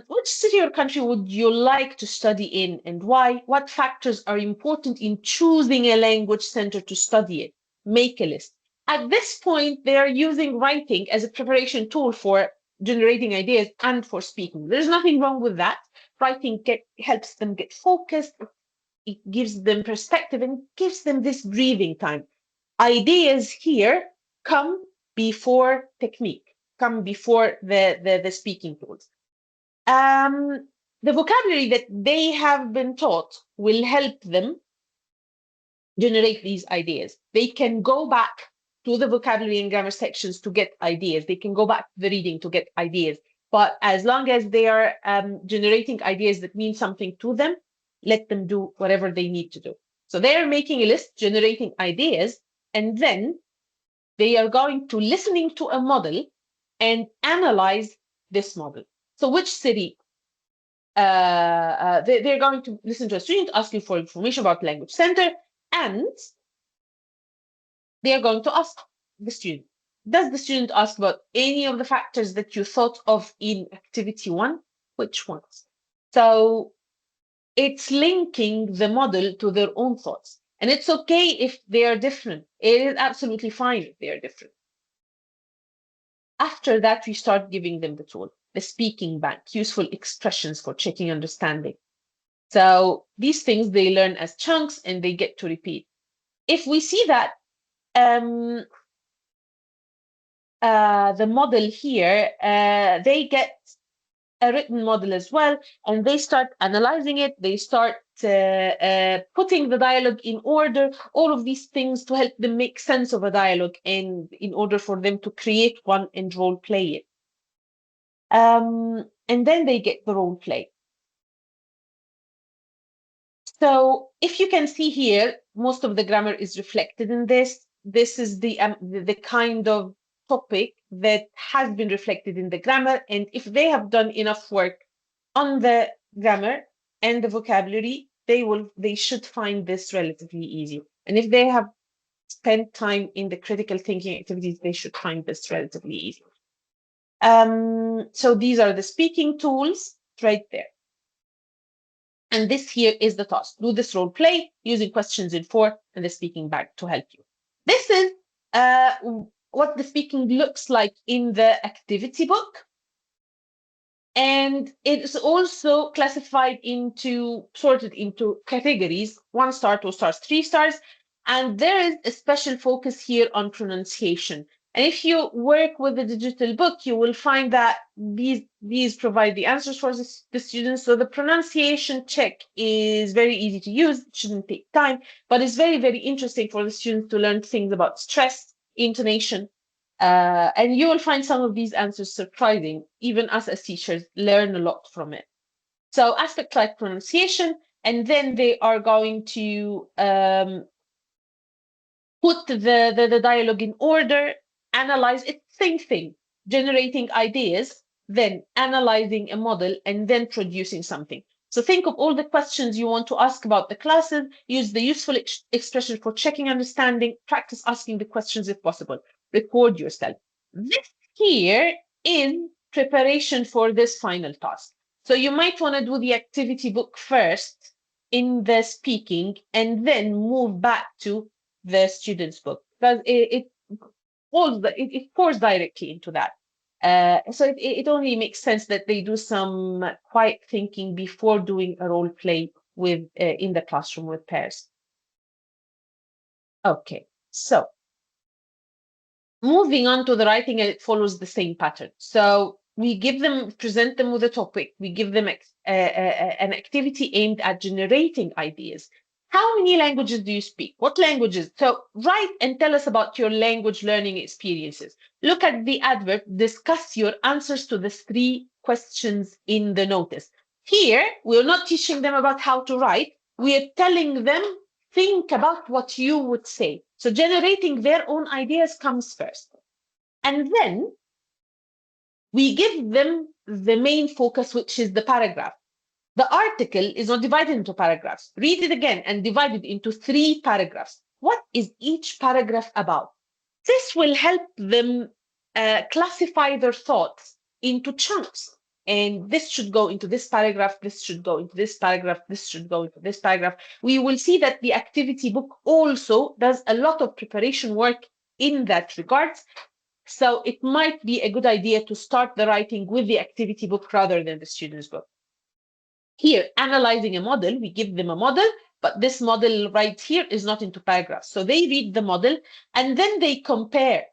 Which city or country would you like to study in and why? What factors are important in choosing a language center to study it? Make a list. At this point, they are using writing as a preparation tool for generating ideas and for speaking. There's nothing wrong with that. Writing helps them get focused. It gives them perspective and gives them this breathing time. Ideas here come before technique, come before the speaking tools. The vocabulary that they have been taught will help them generate these ideas. They can go back to the vocabulary and grammar sections to get ideas. They can go back to the reading to get ideas. But as long as they are generating ideas that mean something to them, let them do whatever they need to do. So they are making a list, generating ideas, and then they are going to listening to a model and analyze this model. So which city? They're going to listen to a student asking for information about language center, and they are going to ask the student, does the student ask about any of the factors that you thought of in activity 1? Which ones? So it's linking the model to their own thoughts. And it's okay if they are different. It is absolutely fine if they are different. After that, we start giving them the tool, the speaking bank, useful expressions for checking understanding. So these things they learn as chunks and they get to repeat. If we see that the model here, they get a written model as well, and they start analyzing it. They start putting the dialogue in order, all of these things to help them make sense of a dialogue and in order for them to create one and role play it. And then they get the role play. So if you can see here, most of the grammar is reflected in this. This is the kind of topic that has been reflected in the grammar. And if they have done enough work on the grammar and the vocabulary, they should find this relatively easy. And if they have spent time in the critical thinking activities, they should find this relatively easy. So these are the speaking tools right there. And this here is the task. Do this role play using questions in 4 and the speaking bank to help you. This is what the speaking looks like in the activity book. And it's also classified sorted into categories, 1 star, 2 stars, 3 stars. And there is a special focus here on pronunciation. And if you work with the digital book, you will find that these provide the answers for the students. So the pronunciation check is very easy to use, it shouldn't take time, but it's very, very interesting for the students to learn things about stress, intonation, and you will find some of these answers surprising. Even us as teachers learn a lot from it. So aspects like pronunciation, and then they are going to put the dialogue in order, analyze it, same thing, generating ideas, then analyzing a model, and then producing something. So think of all the questions you want to ask about the classes, use the useful expression for checking understanding, practice asking the questions if possible, record yourself. This here is preparation for this final task. So you might want to do the activity book first in the speaking and then move back to the student's book because it pours directly into that. So it only makes sense that they do some quiet thinking before doing a role play with in the classroom with pairs. Okay, so moving on to the writing, it follows the same pattern. So we present them with a topic, we give them an activity aimed at generating ideas. How many languages do you speak? What languages? So write and tell us about your language learning experiences. Look at the advert, discuss your answers to the 3 questions in the notice. Here, we're not teaching them about how to write, we're telling them, think about what you would say. So generating their own ideas comes first. And then we give them the main focus, which is the paragraph. The article is not divided into paragraphs. Read it again and divide it into 3 paragraphs. What is each paragraph about? This will help them classify their thoughts into chunks. And this should go into this paragraph, this should go into this paragraph, this should go into this paragraph. We will see that the activity book also does a lot of preparation work in that regards. So it might be a good idea to start the writing with the activity book rather than the student's book. Here, analyzing a model, we give them a model, but this model right here is not into paragraphs. So they read the model and then they compare.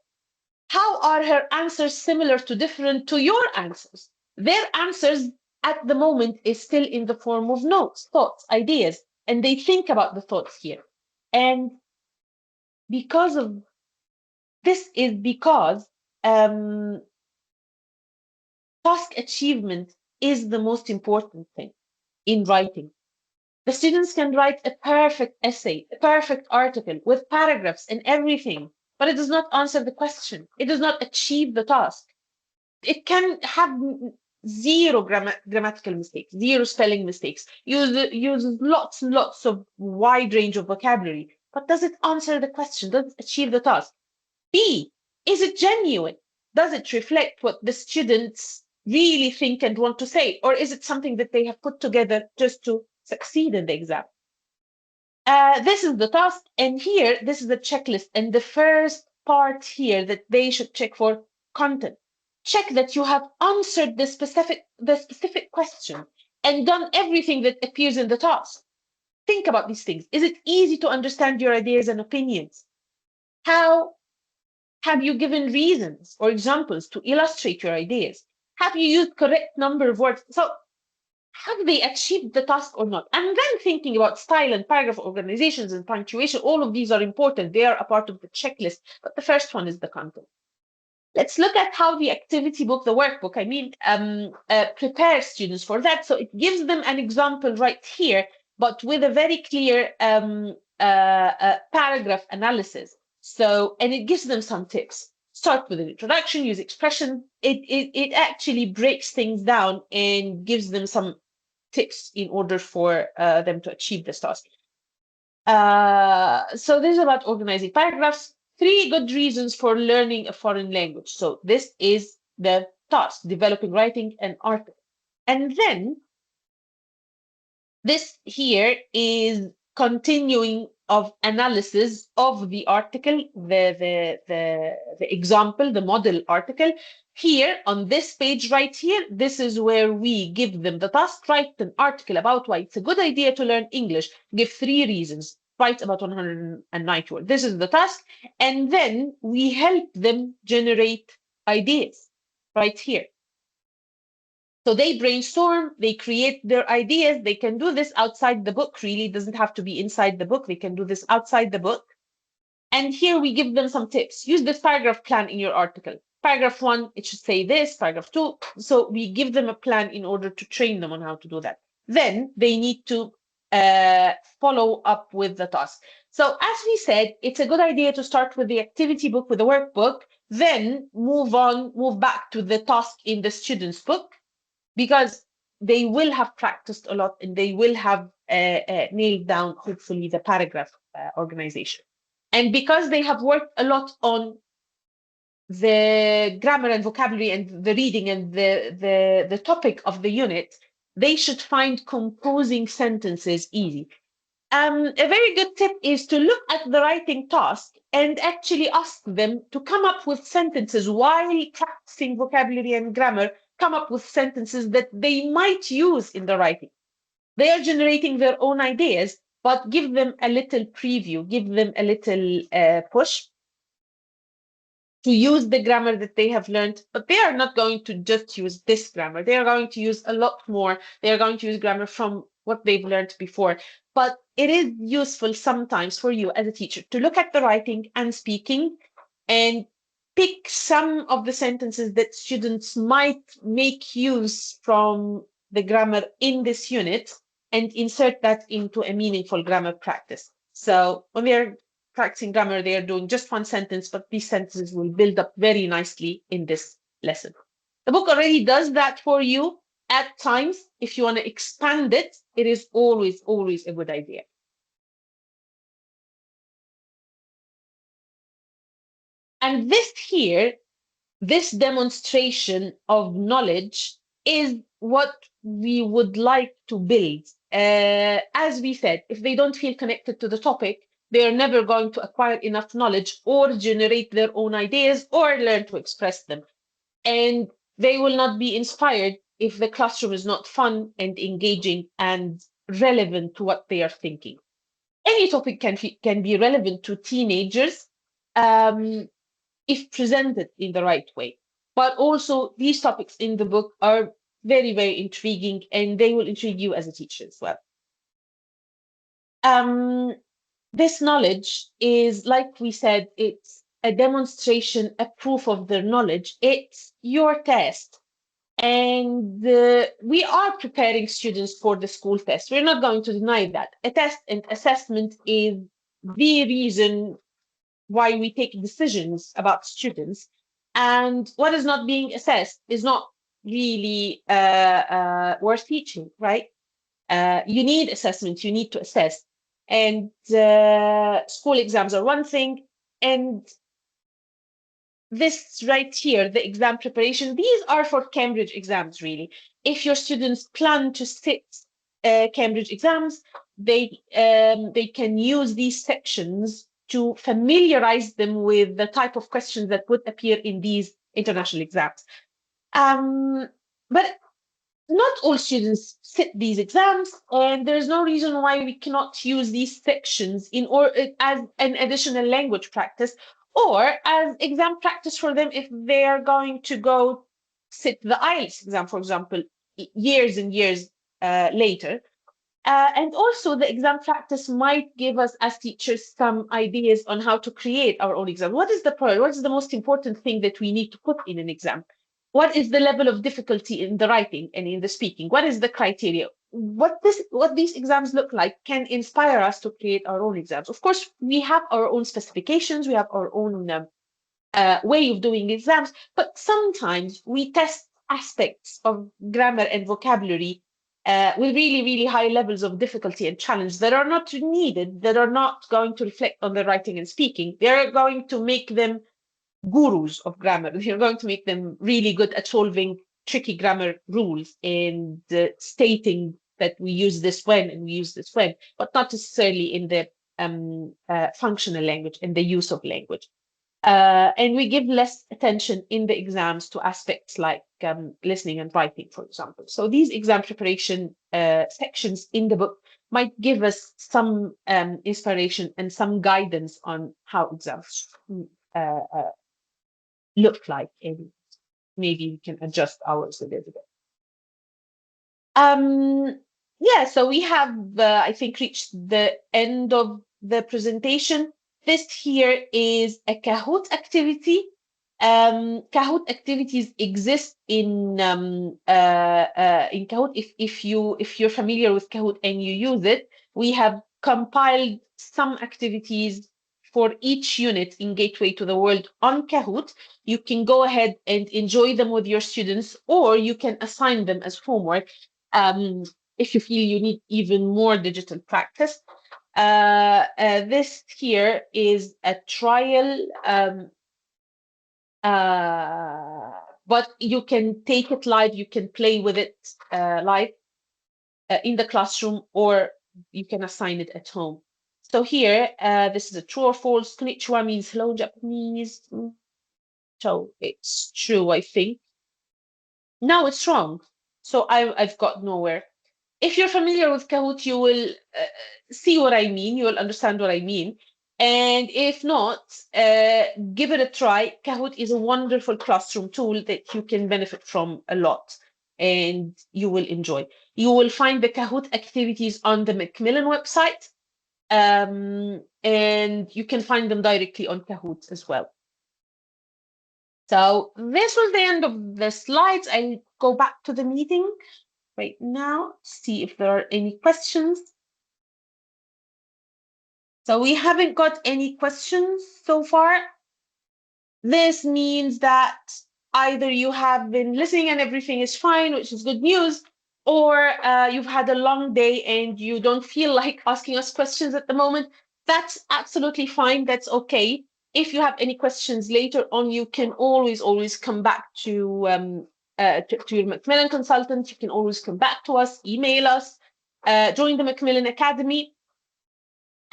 How are her answers similar to different to your answers? Their answers at the moment is still in the form of notes, thoughts, ideas, and they think about the thoughts here. And because of this is because task achievement is the most important thing in writing. The students can write a perfect essay, a perfect article with paragraphs and everything, but it does not answer the question. It does not achieve the task. It can have zero grammatical mistakes, zero spelling mistakes, uses lots and lots of wide range of vocabulary, but does it answer the question? Does it achieve the task? B, is it genuine? Does it reflect what the students really think and want to say? Or is it something that they have put together just to succeed in the exam? This is the task. And here, this is the checklist. And the first part here that they should check for content. Check that you have answered the specific question and done everything that appears in the task. Think about these things. Is it easy to understand your ideas and opinions? How have you given reasons or examples to illustrate your ideas? Have you used correct number of words? So have they achieved the task or not? And then thinking about style and paragraph organizations and punctuation, all of these are important. They are a part of the checklist, but the first one is the content. Let's look at how the activity book, the workbook, prepares students for that. So it gives them an example right here, but with a very clear paragraph analysis. So, and it gives them some tips. Start with an introduction, use expression. It actually breaks things down and gives them some tips in order for them to achieve this task. So this is about organizing paragraphs. 3 good reasons for learning a foreign language. So this is the task, developing writing and article. And then this here is continuing of analysis of the article, the example, the model article. Here on this page right here, this is where we give them the task, write an article about why it's a good idea to learn English, give 3 reasons, write about 190 words. This is the task. And then we help them generate ideas right here. So they brainstorm, they create their ideas. They can do this outside the book, really. It doesn't have to be inside the book. They can do this outside the book. And here we give them some tips. Use this paragraph plan in your article. Paragraph 1, it should say this, paragraph 2. So we give them a plan in order to train them on how to do that. Then they need to follow up with the task. So as we said, it's a good idea to start with the activity book, with the workbook, then move back to the task in the student's book, because they will have practiced a lot and they will have nailed down, hopefully, the paragraph organization. And because they have worked a lot on the grammar and vocabulary and the reading and the topic of the unit, they should find composing sentences easy. A very good tip is to look at the writing task and actually ask them to come up with sentences while practicing vocabulary and grammar, come up with sentences that they might use in the writing. They are generating their own ideas, but give them a little preview, give them a little push. to use the grammar that they have learned, but they are not going to just use this grammar. They are going to use a lot more. They are going to use grammar from what they've learned before. But it is useful sometimes for you as a teacher to look at the writing and speaking and pick some of the sentences that students might make use from the grammar in this unit and insert that into a meaningful grammar practice. So when they're practicing grammar, they are doing just one sentence, but these sentences will build up very nicely in this lesson. The book already does that for you at times. If you want to expand it, it is always, always a good idea. And this here, this demonstration of knowledge is what we would like to build. As we said, if they don't feel connected to the topic, they are never going to acquire enough knowledge or generate their own ideas or learn to express them. And they will not be inspired if the classroom is not fun and engaging and relevant to what they are thinking. Any topic can be relevant to teenagers. If presented in the right way. But also, these topics in the book are very, very intriguing, and they will intrigue you as a teacher as well. Um, this knowledge is, like we said, it's a demonstration, a proof of their knowledge. It's your test. And we are preparing students for the school test. We're not going to deny that. A test and assessment is the reason why we take decisions about students. And what is not being assessed is not really worth teaching, right? You need assessment, you need to assess. And school exams are one thing. And this right here, the exam preparation, these are for Cambridge exams, really. If your students plan to sit Cambridge exams, they can use these sections to familiarize them with the type of questions that would appear in these international exams. But not all students sit these exams, and there's no reason why we cannot use these sections in or as an additional language practice or as exam practice for them if they are going to go sit the IELTS exam, for example, years and years later. And also, the exam practice might give us as teachers some ideas on how to create our own exam. What is the priority? What is the most important thing that we need to put in an exam? What is the level of difficulty in the writing and in the speaking? What is the criteria? What these exams look like can inspire us to create our own exams. Of course, we have our own specifications, we have our own way of doing exams, but sometimes we test aspects of grammar and vocabulary with really, really high levels of difficulty and challenge that are not needed, that are not going to reflect on the writing and speaking. They're going to make them gurus of grammar. They're going to make them really good at solving tricky grammar rules and stating that we use this when and we use this when, but not necessarily in the functional language and the use of language. And we give less attention in the exams to aspects like listening and writing, for example. So these exam preparation sections in the book might give us some inspiration and some guidance on how exams look like, and maybe we can adjust ours a little bit. Yeah, so we have, I think, reached the end of the presentation. This here is a Kahoot activity. Kahoot activities exist in Kahoot. If you're familiar with Kahoot and you use it, we have compiled some activities for each unit in Gateway to the World on Kahoot. You can go ahead and enjoy them with your students, or you can assign them as homework if you feel you need even more digital practice. This here is a trial, but you can take it live, you can play with it live in the classroom, or you can assign it at home. So here, this is a true or false. Konnichiwa means hello in Japanese. So it's true, I think. No, it's wrong. So I've got nowhere. If you're familiar with Kahoot, you will see what I mean. You will understand what I mean. And if not, give it a try. Kahoot is a wonderful classroom tool that you can benefit from a lot and you will enjoy. You will find the Kahoot activities on the Macmillan website, and you can find them directly on Kahoot as well. So this was the end of the slides. I'll go back to the meeting right now, see if there are any questions. So we haven't got any questions so far. This means that either you have been listening and everything is fine, which is good news, or you've had a long day and you don't feel like asking us questions at the moment. That's absolutely fine. That's okay. If you have any questions later on, you can always come back to your Macmillan consultant. You can always come back to us, email us, join the Macmillan Academy.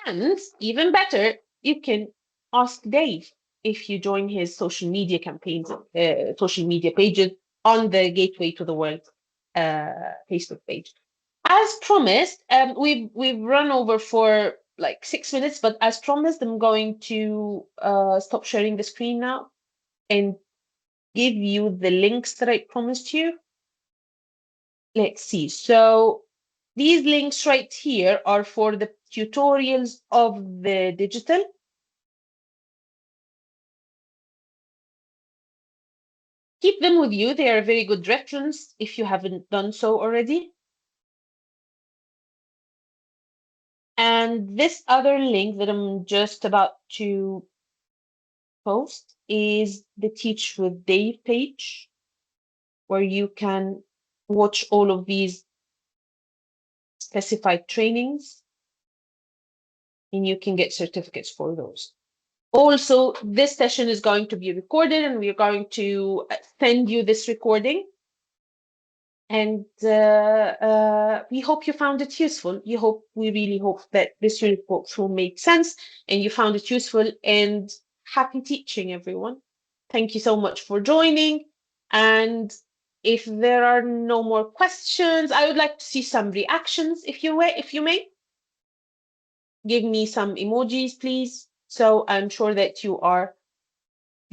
And even better, you can ask Dave if you join his social media campaigns, social media pages on the Gateway to the World Facebook page. As promised, we've run over for like 6 minutes, but as promised, I'm going to stop sharing the screen now and give you the links that I promised you. Let's see. So these links right here are for the tutorials of the digital. Keep them with you. They are a very good reference if you haven't done so already. And this other link that I'm just about to post is the Teach with Dave page, where you can watch all of these specified trainings and you can get certificates for those. Also, this session is going to be recorded and we're going to send you this recording. And we hope you found it useful. We really hope that this unit walkthrough made sense and you found it useful, and happy teaching, everyone. Thank you so much for joining. And if there are no more questions, I would like to see some reactions if you may. Give me some emojis, please. So I'm sure that you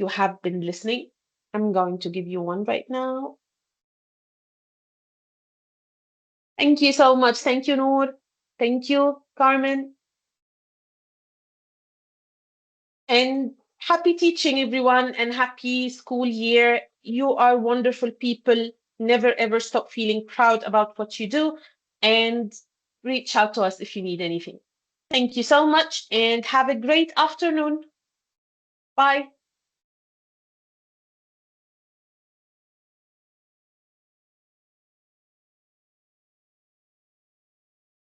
have been listening. I'm going to give you one right now. Thank you so much. Thank you, Noor. Thank you, Carmen. And happy teaching, everyone, and happy school year. You are wonderful people. Never ever stop feeling proud about what you do, and reach out to us if you need anything. Thank you so much and have a great afternoon. Bye.